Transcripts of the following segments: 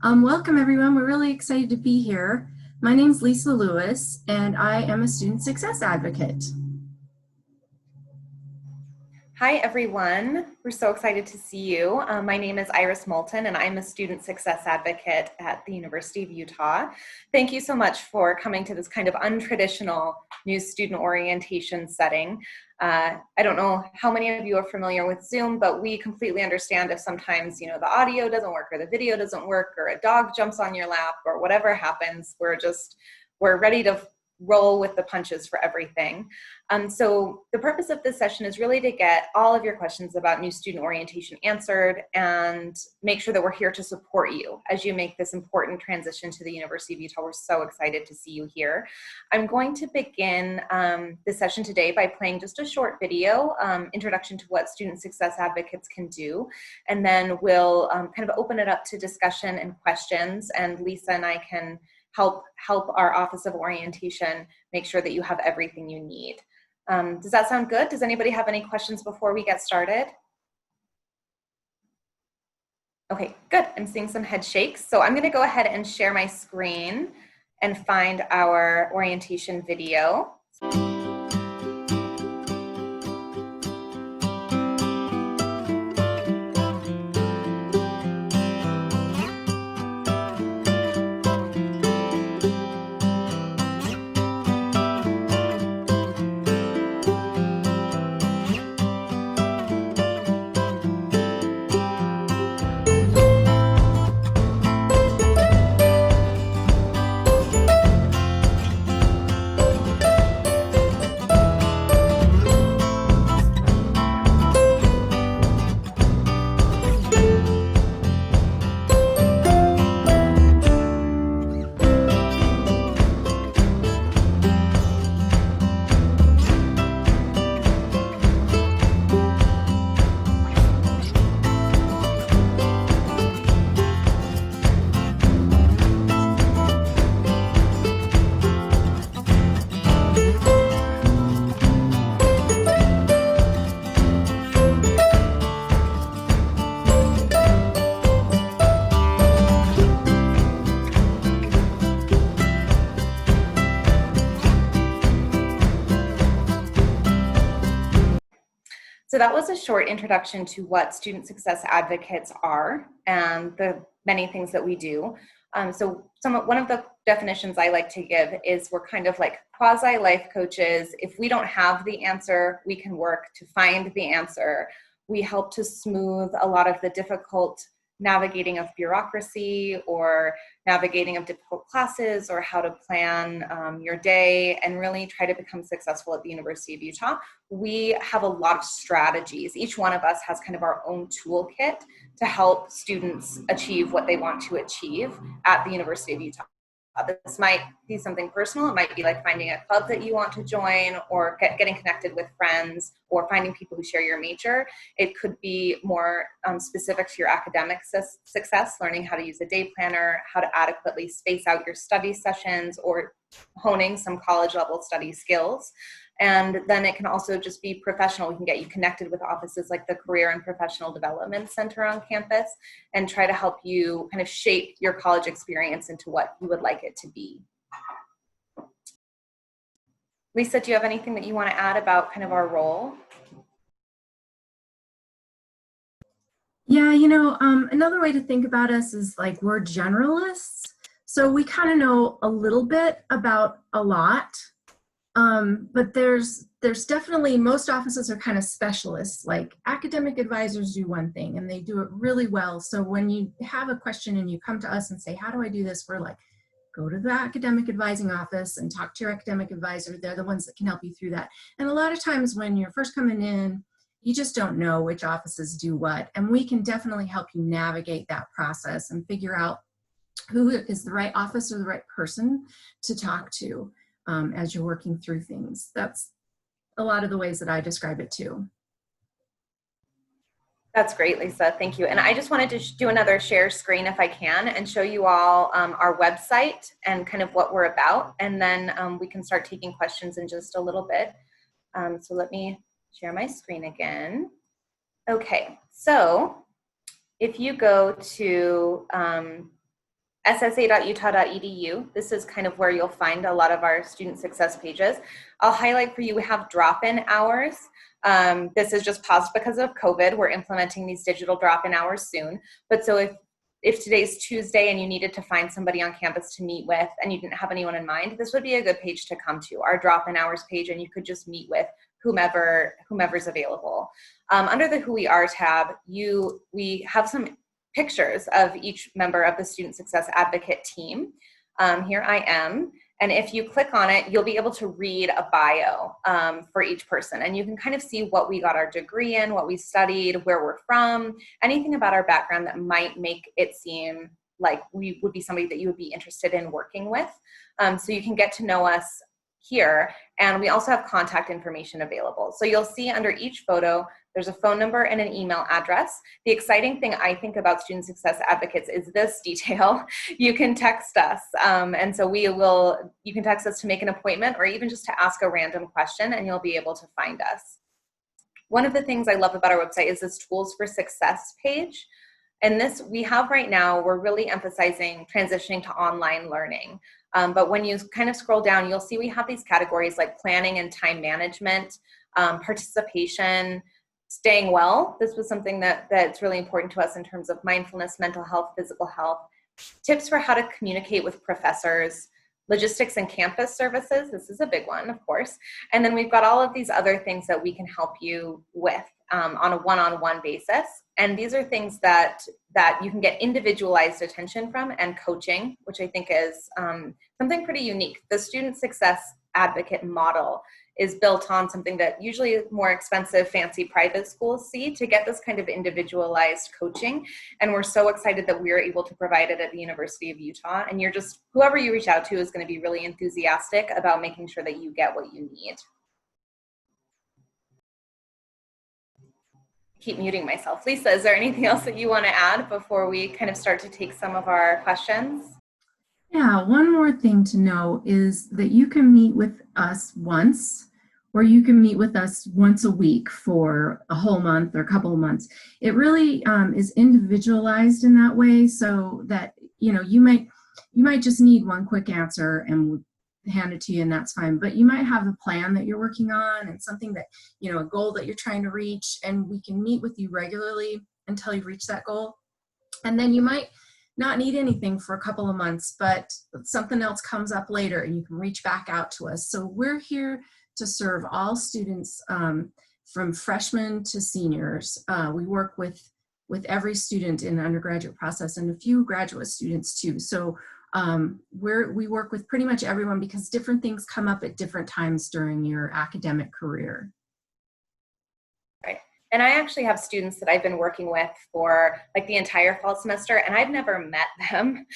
Welcome everyone. We're really excited to be here. My name is Lisa Lewis and I am a student success advocate. Hi everyone, we're so excited to see you. My name is Iris Moulton and I'm a student success advocate at the University of Utah. Thank you so much for coming to this kind of untraditional new student orientation setting. I don't know how many of you are familiar with Zoom, but we completely understand if sometimes, the audio doesn't work or the video doesn't work or a dog jumps on your lap or whatever happens. We're ready to roll with the punches for everything. So the purpose of this session is really to get all of your questions about new student orientation answered and make sure that we're here to support you as you make this important transition to the University of Utah. We're so excited to see you here. I'm going to begin this session today by playing just a short video, introduction to what student success advocates can do, and then we'll kind of open it up to discussion and questions, and Lisa and I can help our Office of Orientation make sure that you have everything you need. Does that sound good? Does anybody have any questions before we get started? Okay, good. I'm seeing some head shakes. So I'm going to go ahead and share my screen and find our orientation video. So that was a short introduction to what student success advocates are and the many things that we do. One of the definitions I like to give is we're kind of like quasi life coaches. If we don't have the answer, we can work to find the answer. We help to smooth a lot of the difficult navigating of bureaucracy or navigating of difficult classes or how to plan your day and really try to become successful at the University of Utah. We have a lot of strategies. Each one of us has kind of our own toolkit to help students achieve what they want to achieve at the University of Utah. This might be something personal. It might be like finding a club that you want to join or getting connected with friends or finding people who share your major. It could be more specific to your academic success, learning how to use a day planner, how to adequately space out your study sessions, or honing some college level study skills. And then it can also just be professional. We can get you connected with offices like the Career and Professional Development Center on campus and try to help you kind of shape your college experience into what you would like it to be. Lisa, do you have anything that you want to add about kind of our role? Yeah, another way to think about us is like we're generalists. So we kind of know a little bit about a lot. But there's definitely, most offices are kind of specialists. Like academic advisors do one thing and they do it really well. So when you have a question and you come to us and say, how do I do this? We're like, go to the academic advising office and talk to your academic advisor. They're the ones that can help you through that. And a lot of times when you're first coming in, you just don't know which offices do what. And we can definitely help you navigate that process and figure out who is the right office or the right person to talk to. As you're working through things. That's a lot of the ways that I describe it too. That's great, Lisa. Thank you. And I just wanted to do another share screen if I can and show you all our website and kind of what we're about. And then we can start taking questions in just a little bit. So let me share my screen again. Okay, so if you go to ssa.utah.edu. This is kind of where you'll find a lot of our student success pages. I'll highlight for you, we have drop-in hours. This is just paused because of COVID. We're implementing these digital drop-in hours soon. But so if today's Tuesday and you needed to find somebody on campus to meet with and you didn't have anyone in mind, this would be a good page to come to, our drop-in hours page, and you could just meet with whomever's available. Under the Who We Are tab, we have some pictures of each member of the Student Success Advocate team. Here I am. And if you click on it, you'll be able to read a bio for each person. And you can kind of see what we got our degree in, what we studied, where we're from, anything about our background that might make it seem like we would be somebody that you would be interested in working with. So you can get to know us here. And we also have contact information available. So you'll see under each photo, there's a phone number and an email address. The exciting thing I think about Student Success Advocates is this detail. You can text us. And so you can text us to make an appointment or even just to ask a random question and you'll be able to find us. One of the things I love about our website is this Tools for Success page. And this we have right now, we're really emphasizing transitioning to online learning. But when you kind of scroll down, you'll see we have these categories like planning and time management, participation, staying well. This was something that's really important to us in terms of mindfulness, mental health, physical health, tips for how to communicate with professors, logistics and campus services. This is a big one, of course. And then we've got all of these other things that we can help you with on a one-on-one basis. And these are things that you can get individualized attention from and coaching, which I think is something pretty unique. The Student Success Advocate model is built on something that usually more expensive, fancy private schools see to get this kind of individualized coaching. And we're so excited that we're able to provide it at the University of Utah. And whoever you reach out to is going to be really enthusiastic about making sure that you get what you need. Keep muting myself. Lisa, is there anything else that you want to add before we kind of start to take some of our questions? Yeah, one more thing to know is that you can meet with us once, or you can meet with us once a week for a whole month or a couple of months. It really is individualized in that way, so that you might just need one quick answer and we'll hand it to you and that's fine. But you might have a plan that you're working on and something that, a goal that you're trying to reach, and we can meet with you regularly until you reach that goal. And then you might not need anything for a couple of months, but something else comes up later and you can reach back out to us. So we're here to serve all students from freshmen to seniors. We work with every student in the undergraduate process and a few graduate students too. So we work with pretty much everyone because different things come up at different times during your academic career. Right. And I actually have students that I've been working with for like the entire fall semester, and I've never met them.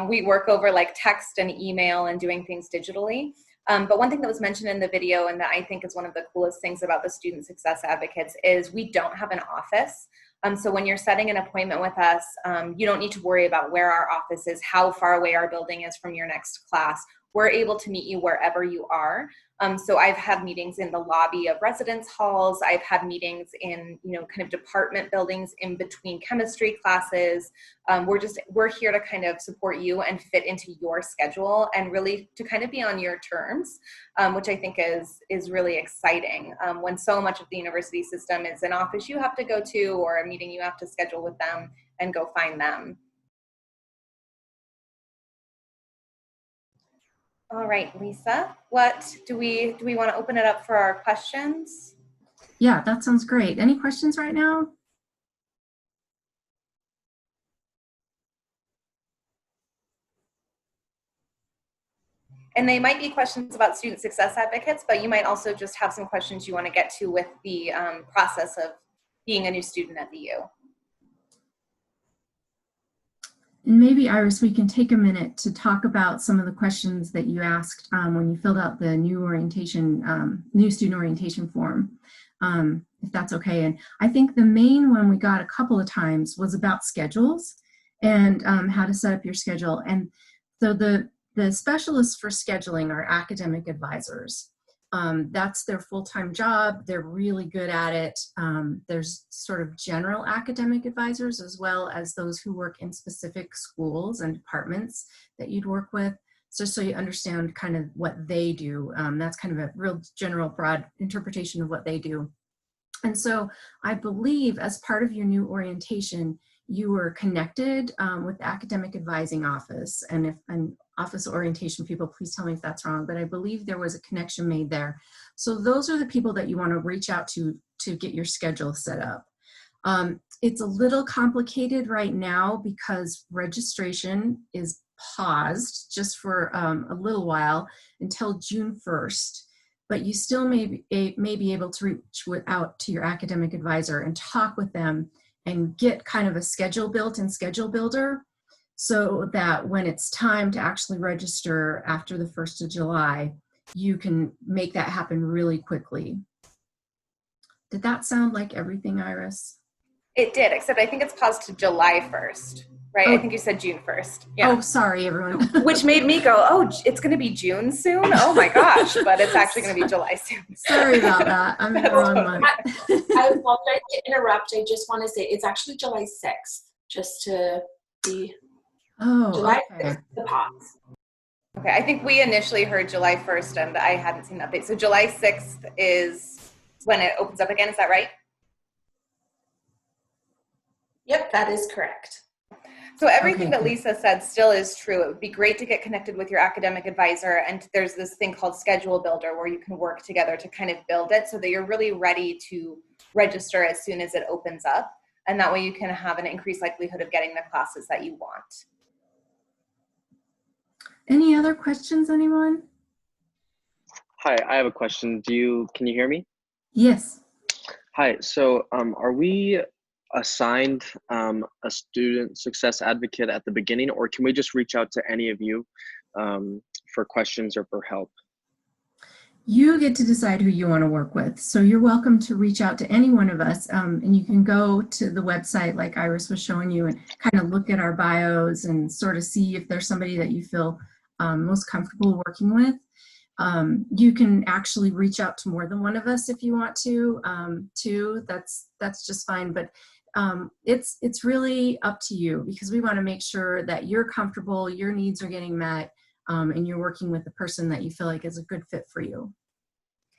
We work over like text and email and doing things digitally. But one thing that was mentioned in the video, and that I think is one of the coolest things about the Student Success Advocates, is we don't have an office. So when you're setting an appointment with us, you don't need to worry about where our office is, how far away our building is from your next class. We're able to meet you wherever you are. So I've had meetings in the lobby of residence halls. I've had meetings in, kind of department buildings in between chemistry classes. We're here to kind of support you and fit into your schedule and really to kind of be on your terms, which I think is really exciting. When so much of the university system is an office you have to go to or a meeting you have to schedule with them and go find them. All right, Lisa, what do we want to open it up for our questions? Yeah, that sounds great. Any questions right now? And they might be questions about Student Success Advocates, but you might also just have some questions you want to get to with the process of being a new student at the U. And maybe, Iris, we can take a minute to talk about some of the questions that you asked when you filled out the new student orientation form, if that's okay. And I think the main one we got a couple of times was about schedules and how to set up your schedule. And so the specialists for scheduling are academic advisors. That's their full-time job. They're really good at it. There's sort of general academic advisors as well as those who work in specific schools and departments that you'd work with. So you understand kind of what they do. That's kind of a real general broad interpretation of what they do. And so I believe as part of your new orientation, you were connected with the academic advising office. And if an office orientation people, please tell me if that's wrong, but I believe there was a connection made there. So those are the people that you want to reach out to get your schedule set up. It's a little complicated right now because registration is paused just for a little while until June 1st. But you still may be able to reach out to your academic advisor and talk with them and get kind of a schedule built in Schedule Builder so that when it's time to actually register after the 1st of July, you can make that happen really quickly. Did that sound like everything, Iris? It did, except I think it's paused to July 1st. Right? Oh. I think you said June 1st. Yeah. Oh, sorry, everyone. Which made me go, oh, it's going to be June soon? Oh my gosh, but it's actually going to be July soon. Sorry about that. I'm in the wrong month. I apologize to interrupt. I just want to say it's actually July 6th, just to be July 6th, the pause. Okay, I think we initially heard July 1st and I hadn't seen the update. So July 6th is when it opens up again, is that right? Yep, that is correct. So everything that Lisa said still is true. It would be great to get connected with your academic advisor, and there's this thing called Schedule Builder where you can work together to kind of build it so that you're really ready to register as soon as it opens up, and that way you can have an increased likelihood of getting the classes that you want. Any other questions, anyone? Hi, I have a question. Can you hear me? Yes. Hi, so are we assigned a student success advocate at the beginning, or can we just reach out to any of you for questions or for help? You get to decide who you want to work with. So you're welcome to reach out to any one of us, and you can go to the website like Iris was showing you and kind of look at our bios and sort of see if there's somebody that you feel most comfortable working with. You can actually reach out to more than one of us if you want to, too. That's just fine. But it's really up to you because we want to make sure that you're comfortable, your needs are getting met, and you're working with the person that you feel like is a good fit for you.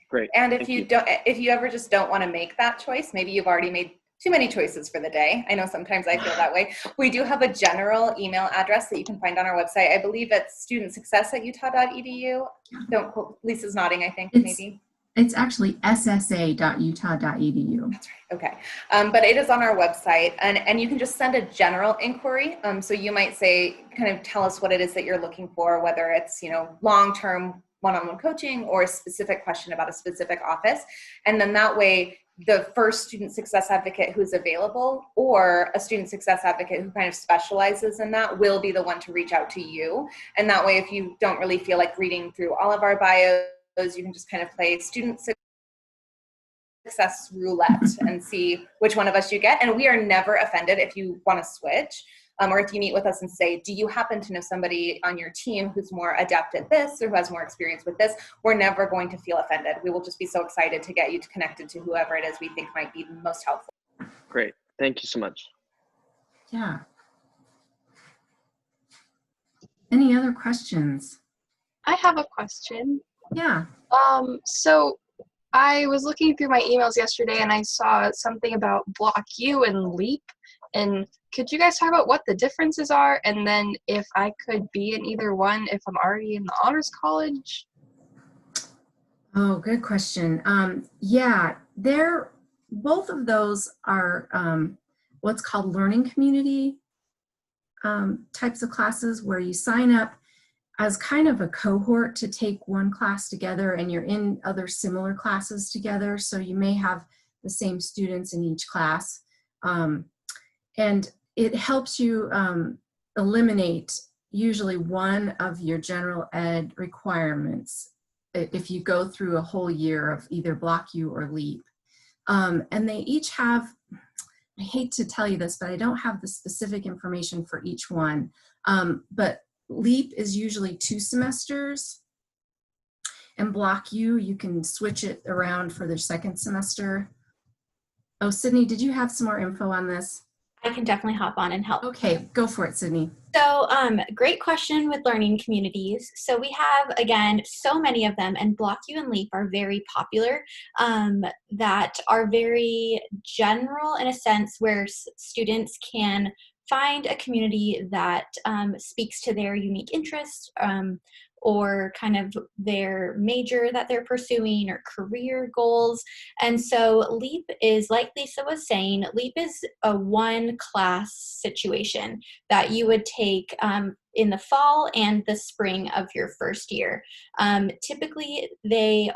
Great. And if you ever just don't want to make that choice, maybe you've already made too many choices for the day. I know sometimes I feel that way. We do have a general email address that you can find on our website. I believe it's studentsuccess@utah.edu. Don't quote, Lisa's nodding, I think, maybe. It's actually ssa.utah.edu. That's right. Okay. But it is on our website, and you can just send a general inquiry. So you might say, kind of tell us what it is that you're looking for, whether it's, long-term one-on-one coaching or a specific question about a specific office. And then that way, the first student success advocate who's available or a student success advocate who kind of specializes in that will be the one to reach out to you. And that way, if you don't really feel like reading through all of our bios, you can just kind of play student success roulette and see which one of us you get. And we are never offended if you want to switch. Or if you meet with us and say, do you happen to know somebody on your team who's more adept at this or who has more experience with this? We're never going to feel offended. We will just be so excited to get you connected to whoever it is we think might be the most helpful. Great. Thank you so much. Yeah. Any other questions? I have a question. Yeah. So I was looking through my emails yesterday and I saw something about Block U and LEAP. And could you guys talk about what the differences are? And then if I could be in either one if I'm already in the honors college? Oh, good question. Yeah, both of those are what's called learning community types of classes where you sign up as kind of a cohort to take one class together and you're in other similar classes together. So you may have the same students in each class. And it helps you eliminate usually one of your general ed requirements if you go through a whole year of either Block U or LEAP. And they each have, I hate to tell you this, but I don't have the specific information for each one. But LEAP is usually 2 semesters. And Block U, you can switch it around for their second semester. Oh, Sydney, did you have some more info on this? I can definitely hop on and help. Okay, go for it, Sydney. So great question with learning communities. So we have, again, so many of them, and Block U and LEAP are very popular, that are very general in a sense, where students can find a community that speaks to their unique interests, or kind of their major that they're pursuing, or career goals. And so LEAP is, like Lisa was saying, LEAP is a one class situation that you would take in the fall and the spring of your first year. Typically, they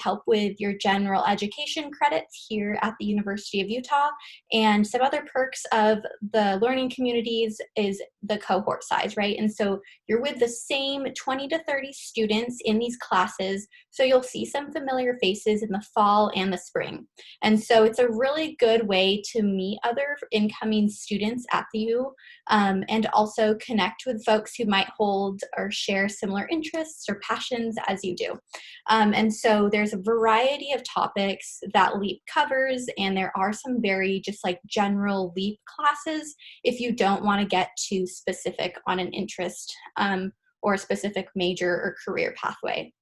help with your general education credits here at the University of Utah, and some other perks of the learning communities is the cohort size, right? And so you're with the same 20 to 30 students in these classes, so you'll see some familiar faces in the fall and the spring. And so it's a really good way to meet other incoming students at the U, and also connect with folks who might hold or share similar interests or passions as you do. And so there's a variety of topics that LEAP covers, and there are some very just like general LEAP classes if you don't want to get too specific on an interest or a specific major or career pathway.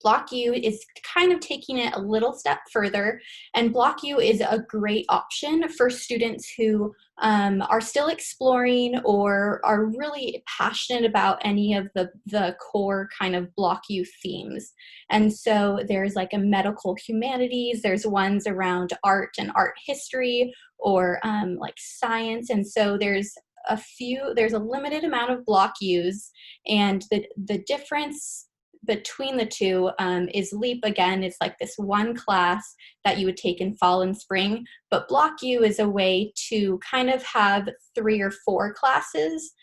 Block U is kind of taking it a little step further, and Block U is a great option for students who are still exploring or are really passionate about any of the core kind of Block U themes. And so there's like a medical humanities, there's ones around art and art history, or like science. And so there's a limited amount of Block U's, and the difference between the two is LEAP, again, it's like this one class that you would take in fall and spring, but Block U is a way to kind of have 3 or 4 classes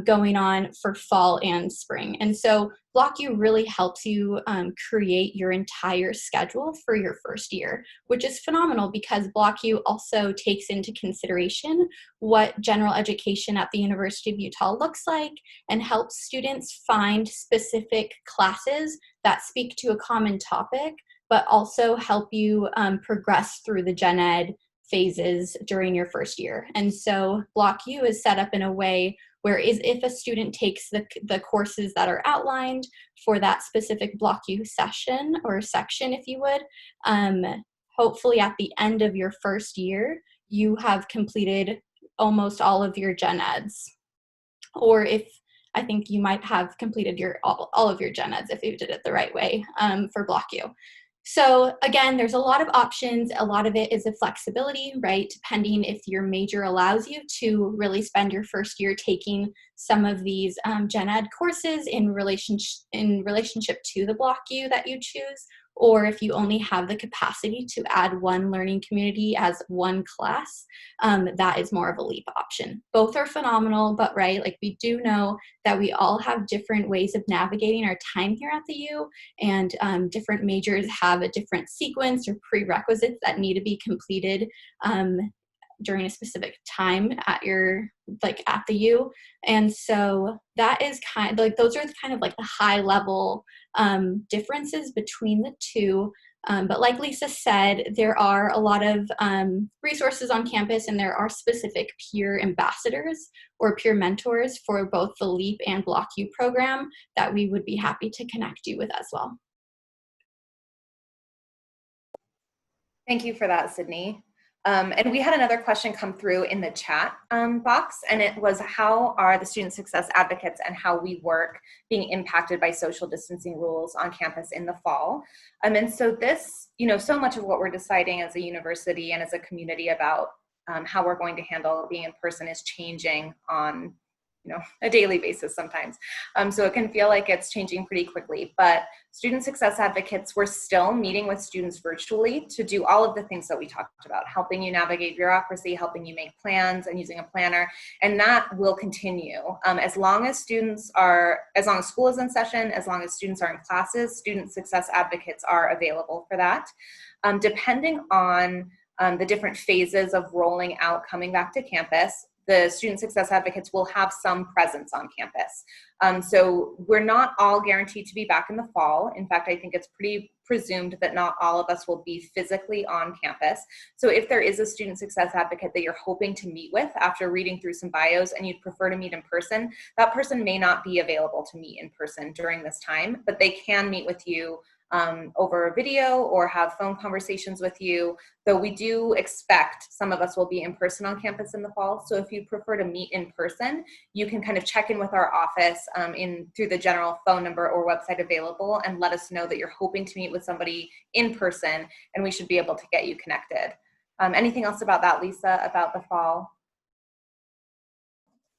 going on for fall and spring. And so Block U really helps you create your entire schedule for your first year, which is phenomenal because Block U also takes into consideration what general education at the University of Utah looks like, and helps students find specific classes that speak to a common topic, but also help you progress through the gen ed phases during your first year. And so Block U is set up in a way where if a student takes the courses that are outlined for that specific Block U session or section, if you would, hopefully at the end of your first year, you have completed almost all of your gen eds. Or I think you might have completed all of your gen eds if you did it the right way for Block U. So again, there's a lot of options. A lot of it is a flexibility, right? Depending if your major allows you to really spend your first year taking some of these gen ed courses in relationship to the Block U that you choose, or if you only have the capacity to add one learning community as one class, that is more of a LEAP option. Both are phenomenal, but right, like we do know that we all have different ways of navigating our time here at the U, and different majors have a different sequence or prerequisites that need to be completed during a specific time at the U. And so that is kind of like, those are kind of like the high level differences between the two. But like Lisa said, there are a lot of resources on campus, and there are specific peer ambassadors or peer mentors for both the LEAP and Block U program that we would be happy to connect you with as well. Thank you for that, Sydney. And we had another question come through in the chat box, and it was, how are the student success advocates and how we work being impacted by social distancing rules on campus in the fall? And so this, so much of what we're deciding as a university and as a community about how we're going to handle being in person is changing on a daily basis sometimes. So it can feel like it's changing pretty quickly, but student success advocates, we're still meeting with students virtually to do all of the things that we talked about, helping you navigate bureaucracy, helping you make plans and using a planner, and that will continue. As long as school is in session, as long as students are in classes, student success advocates are available for that. Depending on the different phases of rolling out coming back to campus, the student success advocates will have some presence on campus. So we're not all guaranteed to be back in the fall. In fact, I think it's pretty presumed that not all of us will be physically on campus. So if there is a student success advocate that you're hoping to meet with after reading through some bios and you'd prefer to meet in person, that person may not be available to meet in person during this time, but they can meet with you over a video or have phone conversations with you, though we do expect some of us will be in person on campus in the fall. So if you prefer to meet in person, you can kind of check in with our office through the general phone number or website available and let us know that you're hoping to meet with somebody in person, and we should be able to get you connected. Anything else about that, Lisa, about the fall?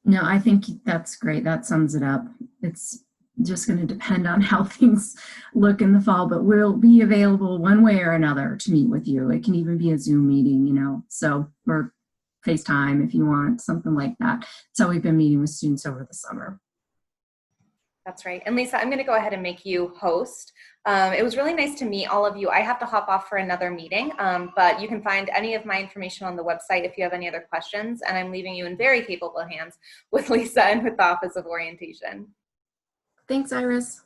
No, I think that's great. That sums it up. It's just going to depend on how things look in the fall, but we'll be available one way or another to meet with you. It can even be a Zoom meeting, you know, so, or FaceTime if you want, something like that. So we've been meeting with students over the summer. That's right. And Lisa, I'm going to go ahead and make you host. It was really nice to meet all of you. I have to hop off for another meeting, but you can find any of my information on the website if you have any other questions, and I'm leaving you in very capable hands with Lisa and with the Office of Orientation. Thanks, Iris.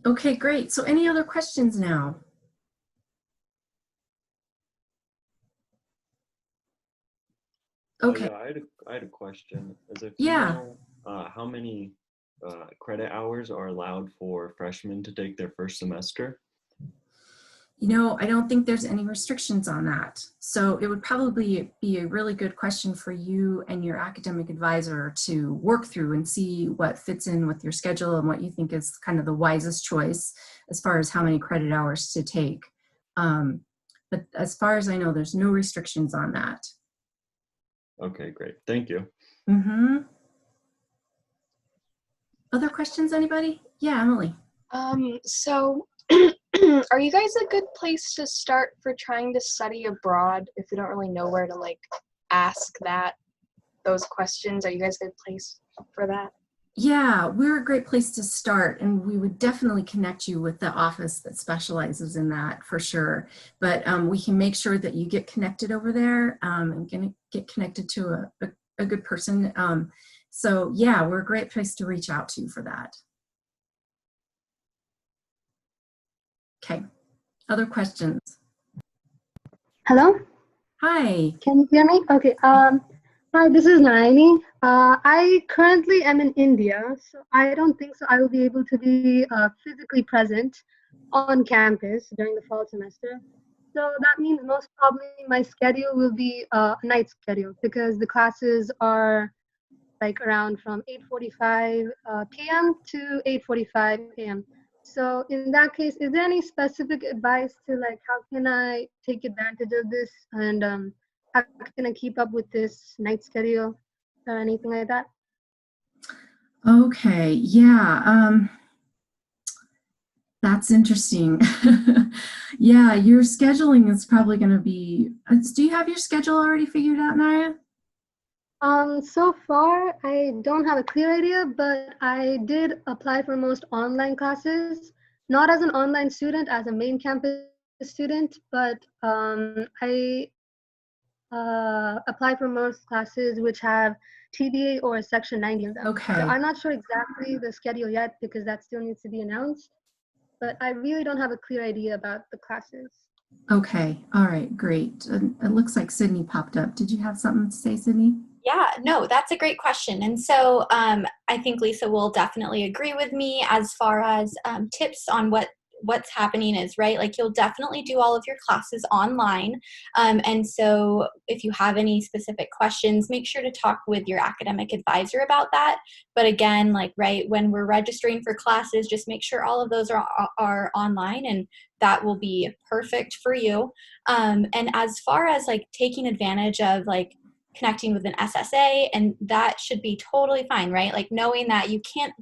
Okay, great. So any other questions now? Okay. Yeah, I had a question. As if yeah. You know, how many credit hours are allowed for freshmen to take their first semester? You know, I don't think there's any restrictions on that. So it would probably be a really good question for you and your academic advisor to work through and see what fits in with your schedule and what you think is kind of the wisest choice as far as how many credit hours to take. But as far as I know, there's no restrictions on that. Okay, great. Thank you. Mm-hmm. Other questions, anybody? Yeah, Emily. So are you guys a good place to start for trying to study abroad if you don't really know where to like ask those questions? Are you guys a good place for that? Yeah, we're a great place to start, and we would definitely connect you with the office that specializes in that for sure. But we can make sure that you get connected over there and get connected to a good person. So yeah, we're a great place to reach out to for that. Okay, other questions? Hello? Hi. Can you hear me? Okay. Hi, this is Narayani. I currently am in India, so I don't think so I will be able to be physically present on campus during the fall semester. So that means most probably my schedule will be a night schedule because the classes are like around from 8:45 p.m. to 8:45 a.m. So in that case, is there any specific advice to like how can I take advantage of this and how can I keep up with this night schedule or anything like that? Okay, yeah, that's interesting. Yeah, your scheduling is probably going to be, do you have your schedule already figured out, Naya? So far, I don't have a clear idea, but I did apply for most online classes, not as an online student, as a main campus student, but I apply for most classes which have TBA or Section 90 of them. Okay. So I'm not sure exactly the schedule yet because that still needs to be announced, but I really don't have a clear idea about the classes. Okay, all right, great. It looks like Sydney popped up. Did you have something to say, Sydney? Yeah, no, that's a great question. And so I think Lisa will definitely agree with me as far as tips on what's happening is, right? Like you'll definitely do all of your classes online. And so if you have any specific questions, make sure to talk with your academic advisor about that. But again, like, right, when we're registering for classes, just make sure all of those are online, and that will be perfect for you. And as far as like taking advantage of like connecting with an SSA, and that should be totally fine, right? Like knowing that you can't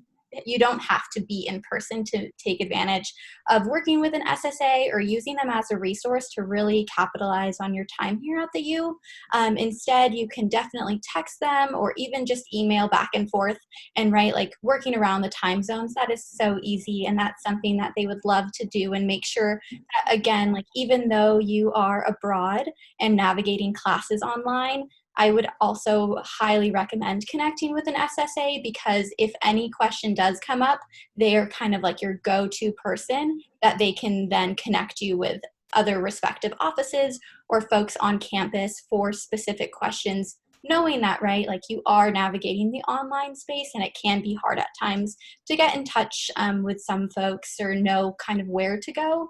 you don't have to be in person to take advantage of working with an SSA or using them as a resource to really capitalize on your time here at the U. Instead, you can definitely text them or even just email back and forth, and right, like working around the time zones, that is so easy, and that's something that they would love to do, and make sure that, again, like even though you are abroad and navigating classes online, I would also highly recommend connecting with an SSA, because if any question does come up, they are kind of like your go-to person that they can then connect you with other respective offices or folks on campus for specific questions, knowing that, right, like you are navigating the online space and it can be hard at times to get in touch with some folks or know kind of where to go.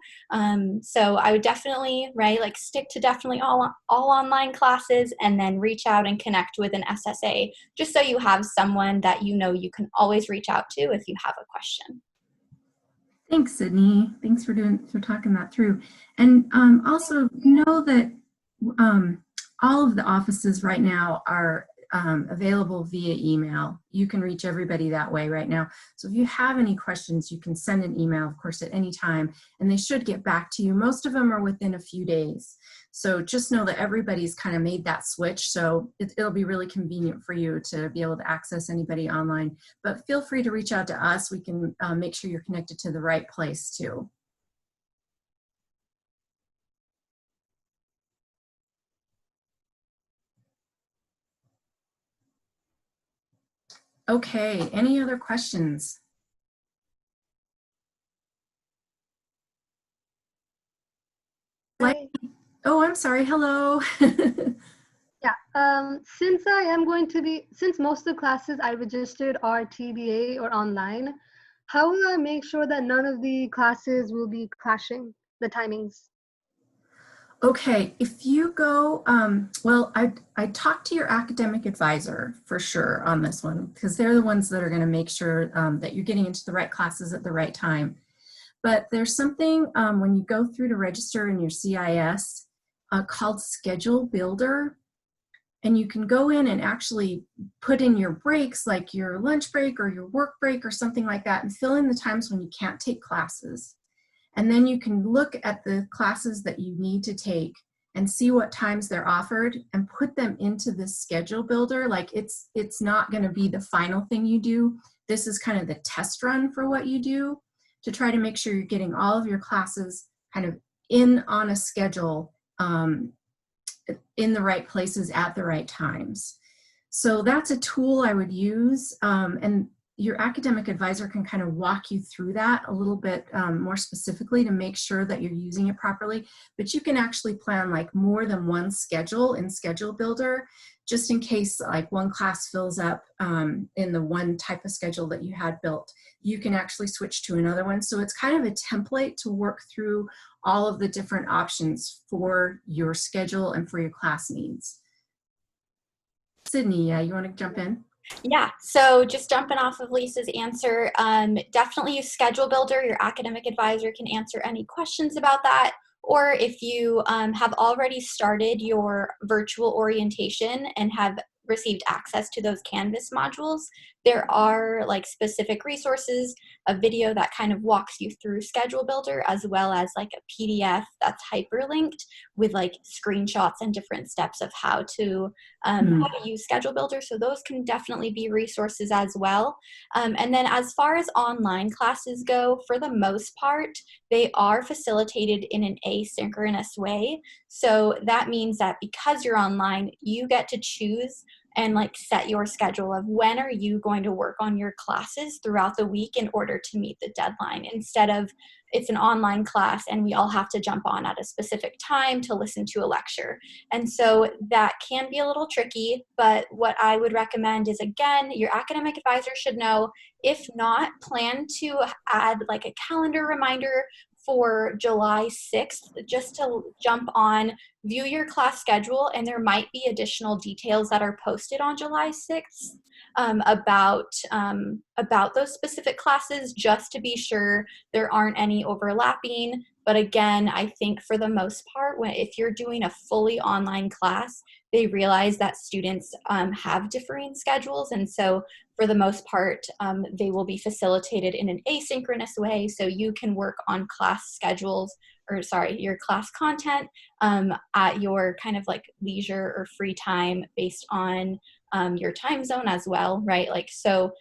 So I would definitely, right, like stick to definitely all online classes, and then reach out and connect with an SSA, just so you have someone that you know you can always reach out to if you have a question. Thanks, Sydney. Thanks for talking that through. And also know that all of the offices right now are available via email. You can reach everybody that way right now. So if you have any questions, you can send an email, of course, at any time, and they should get back to you. Most of them are within a few days. So just know that everybody's kind of made that switch. So it'll be really convenient for you to be able to access anybody online. But feel free to reach out to us. We can make sure you're connected to the right place too. Okay, any other questions? Hi. Oh, I'm sorry, hello. Yeah, since most of the classes I registered are TBA or online, how will I make sure that none of the classes will be clashing, the timings? Okay, if you go, well, I talked to your academic advisor for sure on this one, because they're the ones that are going to make sure that you're getting into the right classes at the right time. But there's something when you go through to register in your CIS called Schedule Builder. And you can go in and actually put in your breaks, like your lunch break or your work break or something like that, and fill in the times when you can't take classes. And then you can look at the classes that you need to take and see what times they're offered and put them into this schedule builder. Like it's not going to be the final thing you do. This is kind of the test run for what you do to try to make sure you're getting all of your classes kind of in on a schedule, in the right places at the right times. So that's a tool I would use, and your academic advisor can kind of walk you through that a little bit more specifically to make sure that you're using it properly. But you can actually plan like more than one schedule in Schedule Builder, just in case like one class fills up in the one type of schedule that you had built. You can actually switch to another one. So it's kind of a template to work through all of the different options for your schedule and for your class needs. Sydney, you want to jump in? Yeah, so just jumping off of Lisa's answer, definitely use Schedule Builder. Your academic advisor can answer any questions about that. Or if you have already started your virtual orientation and have received access to those Canvas modules, there are like specific resources, a video that kind of walks you through Schedule Builder, as well as like a PDF that's hyperlinked with like screenshots and different steps of how to use Schedule Builder. So those can definitely be resources as well. And then as far as online classes go, for the most part, they are facilitated in an asynchronous way. So that means that because you're online, you get to choose and like set your schedule of when are you going to work on your classes throughout the week in order to meet the deadline, instead of it's an online class and we all have to jump on at a specific time to listen to a lecture. And so that can be a little tricky, but what I would recommend is, again, your academic advisor should know. If not, plan to add like a calendar reminder for July 6th, just to jump on, view your class schedule, and there might be additional details that are posted on July 6th about those specific classes, just to be sure there aren't any overlapping. But again, I think for the most part, if you're doing a fully online class, they realize that students have differing schedules. And so for the most part, they will be facilitated in an asynchronous way, so you can work on class schedules, or sorry, your class content at your kind of like leisure or free time based on your time zone as well, right? Like, so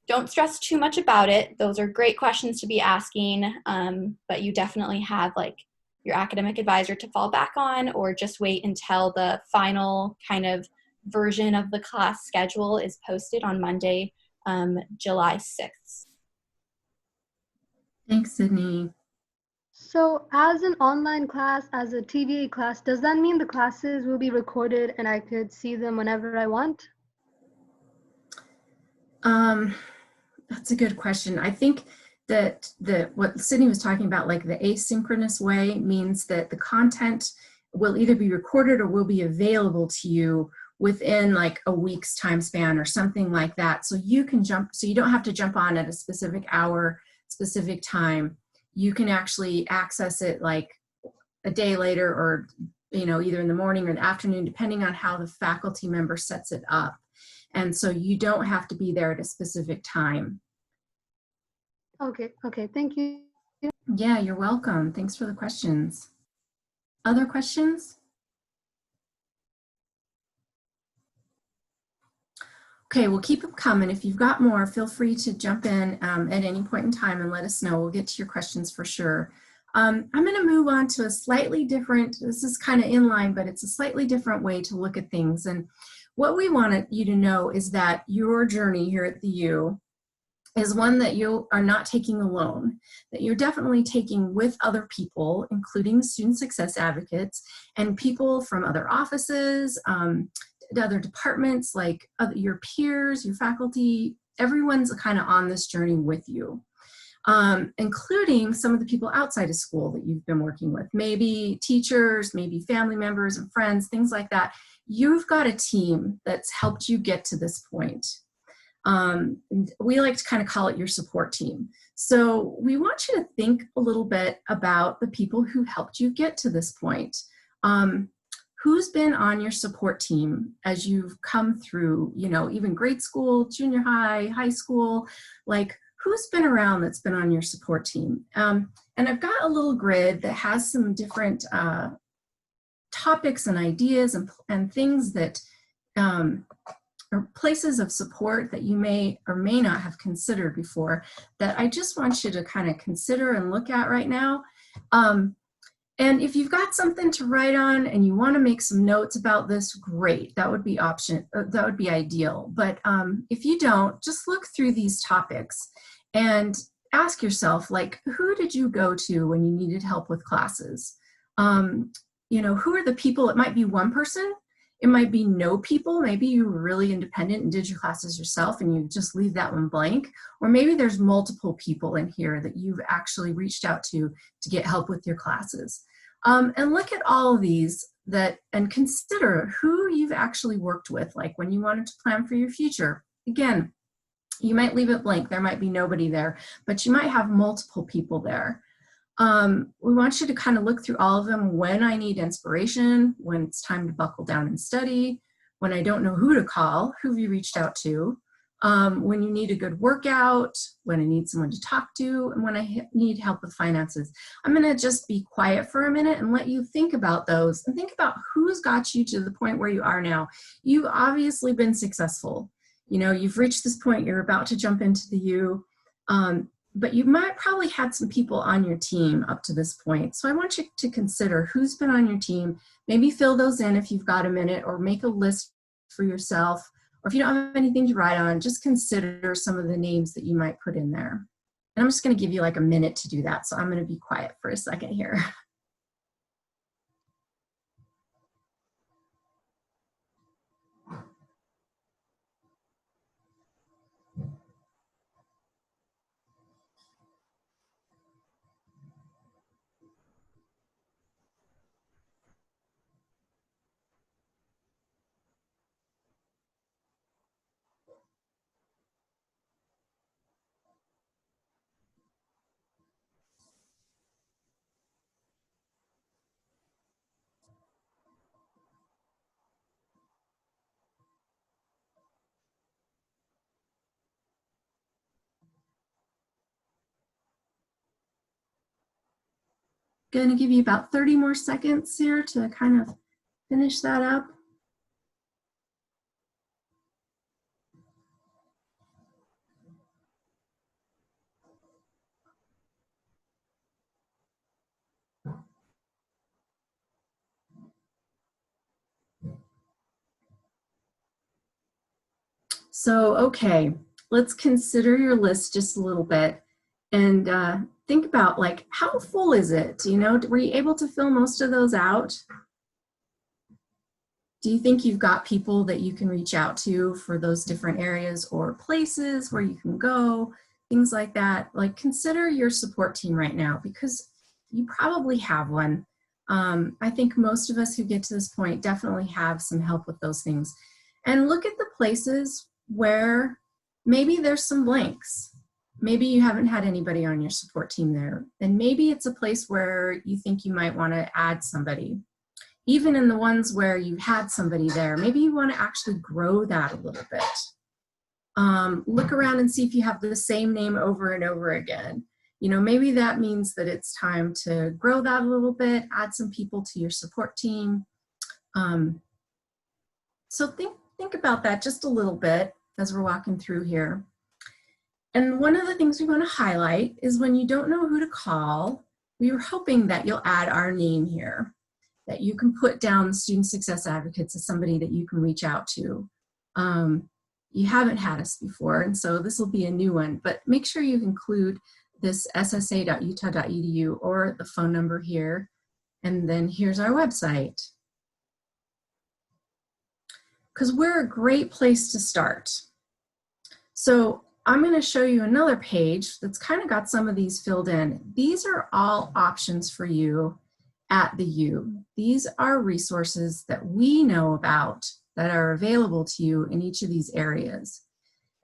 don't stress too much about it. Those are great questions to be asking, but you definitely have like your academic advisor to fall back on, or just wait until the final kind of version of the class schedule is posted on Monday, July 6th. Thanks, Sydney. So as an online class, as a TVA class, does that mean the classes will be recorded and I could see them whenever I want? That's a good question. I think that what Sydney was talking about, like the asynchronous way, means that the content will either be recorded or will be available to you within like a week's time span or something like that. So you can so you don't have to jump on at a specific hour, specific time. You can actually access it like a day later, or, you know, either in the morning or the afternoon, depending on how the faculty member sets it up. And so you don't have to be there at a specific time. Okay, thank you. Yeah, you're welcome. Thanks for the questions. Other questions? Okay, we'll keep them coming. If you've got more, feel free to jump in at any point in time and let us know. We'll get to your questions for sure. I'm going to move on to a slightly different, this is kind of in line, but it's a slightly different way to look at things. And what we wanted you to know is that your journey here at the U is one that you are not taking alone, that you're definitely taking with other people, including student success advocates and people from other offices, other departments, like your peers, your faculty. Everyone's kind of on this journey with you, including some of the people outside of school that you've been working with, maybe teachers, maybe family members and friends, things like that. You've got a team that's helped you get to this point. We like to kind of call it your support team. So we want you to think a little bit about the people who helped you get to this point. Who's been on your support team as you've come through, you know, even grade school, junior high, high school, like who's been around that's been on your support team? And I've got a little grid that has some different topics and ideas and things that or places of support that you may or may not have considered before that I just want you to kind of consider and look at right now. And if you've got something to write on and you want to make some notes about this, great. That would be that would be ideal. But if you don't, just look through these topics and ask yourself, like, who did you go to when you needed help with classes? You know, who are the people? It might be one person. It might be no people. Maybe you were really independent and did your classes yourself and you just leave that one blank. Or maybe there's multiple people in here that you've actually reached out to get help with your classes. And look at all of these and consider who you've actually worked with, like when you wanted to plan for your future. Again, you might leave it blank. There might be nobody there, but you might have multiple people there. We want you to kind of look through all of them. When I need inspiration, when it's time to buckle down and study, when I don't know who to call, who have you reached out to, when you need a good workout, when I need someone to talk to, and when I need help with finances. I'm going to just be quiet for a minute and let you think about those and think about who's got you to the point where you are now. You've obviously been successful. You know, you've reached this point, you're about to jump into the U. But you might probably had some people on your team up to this point. So I want you to consider who's been on your team. Maybe fill those in if you've got a minute, or make a list for yourself. Or if you don't have anything to write on, just consider some of the names that you might put in there. And I'm just going to give you like a minute to do that. So I'm going to be quiet for a second here. going to give you about 30 more seconds here to kind of finish that up. So, okay, let's consider your list just a little bit and think about, like, how full is it? You know, were you able to fill most of those out? Do you think you've got people that you can reach out to for those different areas or places where you can go, things like that? Like, consider your support team right now, because you probably have one. I think most of us who get to this point definitely have some help with those things. And look at the places where maybe there's some blanks. Maybe you haven't had anybody on your support team there. And maybe it's a place where you think you might want to add somebody. Even in the ones where you had somebody there, maybe you want to actually grow that a little bit. Look around and see if you have the same name over and over again. You know, maybe that means that it's time to grow that a little bit, add some people to your support team. So think about that just a little bit as we're walking through here. And one of the things we want to highlight is when you don't know who to call, we were hoping that you'll add our name here, that you can put down Student Success Advocates as somebody that you can reach out to. You haven't had us before, and so this will be a new one, but make sure you include this ssa.utah.edu or the phone number here, and then here's our website. Because we're a great place to start. So I'm going to show you another page that's kind of got some of these filled in. These are all options for you at the U. These are resources that we know about that are available to you in each of these areas.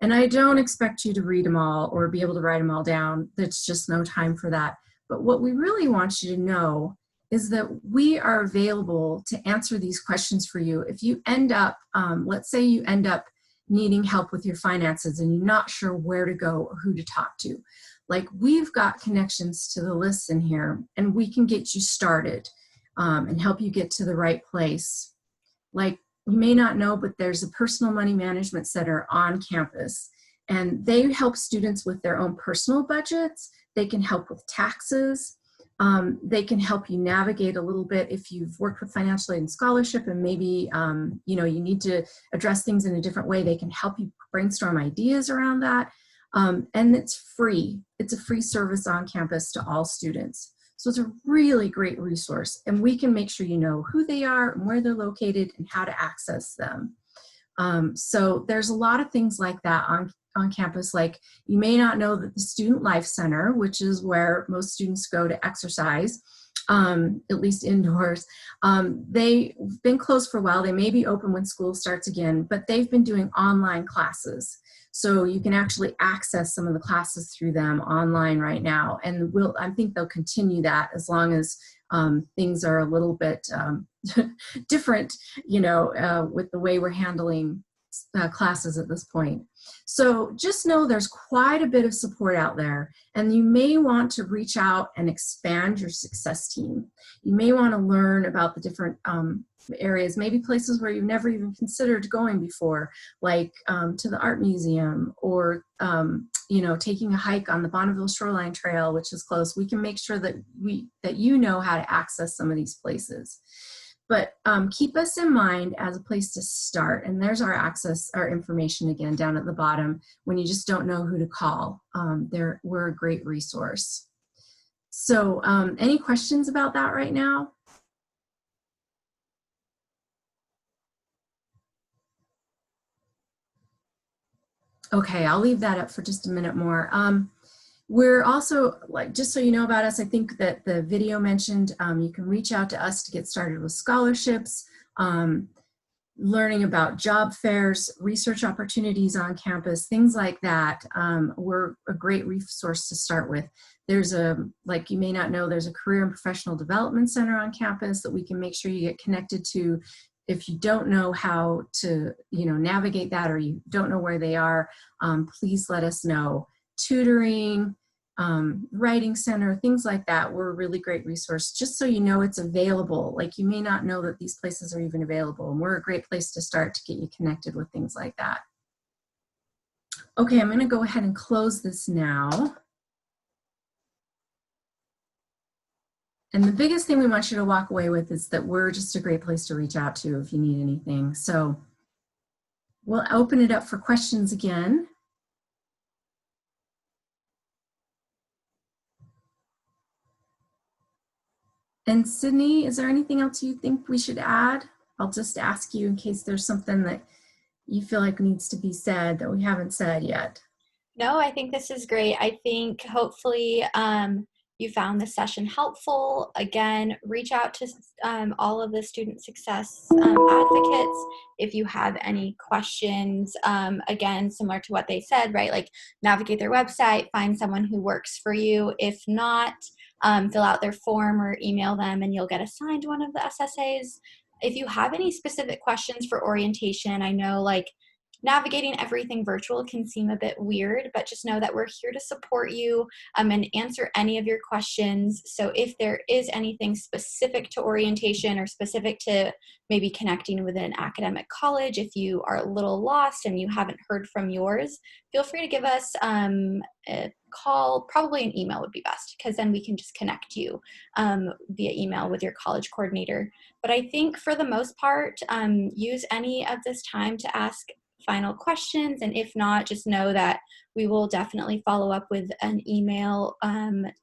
And I don't expect you to read them all or be able to write them all down. There's just no time for that. But what we really want you to know is that we are available to answer these questions for you. If you end up, let's say you end up needing help with your finances and you're not sure where to go or who to talk to, like, we've got connections to the lists in here, and we can get you started and help you get to the right place. Like, you may not know, but there's a personal money management center on campus, and they help students with their own personal budgets. They can help with taxes. They can help you navigate a little bit if you've worked with financial aid and scholarship and maybe you know, you need to address things in a different way. They can help you brainstorm ideas around that. And it's free. It's a free service on campus to all students. So it's a really great resource, and we can make sure you know who they are and where they're located and how to access them. So there's a lot of things like that on campus. Like, you may not know that the Student Life Center, which is where most students go to exercise, at least indoors, they've been closed for a while. They may be open when school starts again, but they've been doing online classes. So you can actually access some of the classes through them online right now. And I think they'll continue that as long as things are a little bit different, you know, with the way we're handling classes at this point. So just know there's quite a bit of support out there, and you may want to reach out and expand your success team. You may want to learn about the different areas, maybe places where you've never even considered going before, like to the art museum, or you know, taking a hike on the Bonneville Shoreline Trail, which is close. We can make sure that you know how to access some of these places. But keep us in mind as a place to start. And there's our information again down at the bottom. When you just don't know who to call, we're a great resource. So any questions about that right now? Okay, I'll leave that up for just a minute more. We're also, like, just so you know about us, I think that the video mentioned you can reach out to us to get started with scholarships, learning about job fairs, research opportunities on campus, things like that. We're a great resource to start with. There's like, you may not know, there's a career and professional development center on campus that we can make sure you get connected to. If you don't know how to, you know, navigate that, or you don't know where they are, please let us know. Tutoring, writing center, things like that were a really great resource, just so you know it's available. Like, you may not know that these places are even available, and we're a great place to start to get you connected with things like that. Okay, I'm going to go ahead and close this now. And the biggest thing we want you to walk away with is that we're just a great place to reach out to if you need anything. So we'll open it up for questions again. And Sydney, is there anything else you think we should add? I'll just ask you in case there's something that you feel like needs to be said that we haven't said yet. No, I think this is great. I think hopefully you found this session helpful. Again, reach out to all of the student success advocates if you have any questions. Again, similar to what they said, right? Like, navigate their website, find someone who works for you. If not, fill out their form or email them and you'll get assigned one of the SSAs. If you have any specific questions for orientation, I know like navigating everything virtual can seem a bit weird, but just know that we're here to support you and answer any of your questions. So if there is anything specific to orientation or specific to maybe connecting with an academic college, if you are a little lost and you haven't heard from yours, feel free to give us a call. Probably an email would be best, because then we can just connect you via email with your college coordinator. But I think for the most part, use any of this time to ask final questions, and if not, just know that we will definitely follow up with an email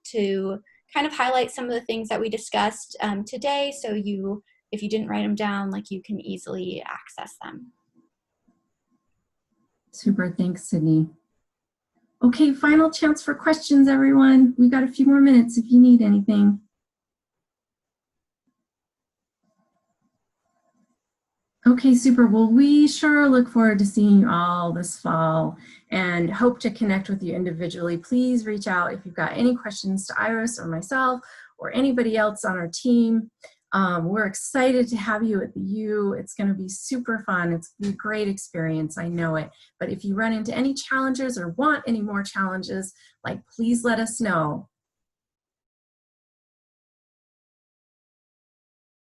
to kind of highlight some of the things that we discussed today, so you, if you didn't write them down, like, you can easily access them. Super, thanks, Sydney. Okay, final chance for questions, everyone. We've got a few more minutes if you need anything. Okay, super. Well, we sure look forward to seeing you all this fall and hope to connect with you individually. Please reach out if you've got any questions to Iris or myself or anybody else on our team. We're excited to have you at the U. It's going to be super fun. It's going to be a great experience. I know it. But if you run into any challenges or want any more challenges, like, please let us know.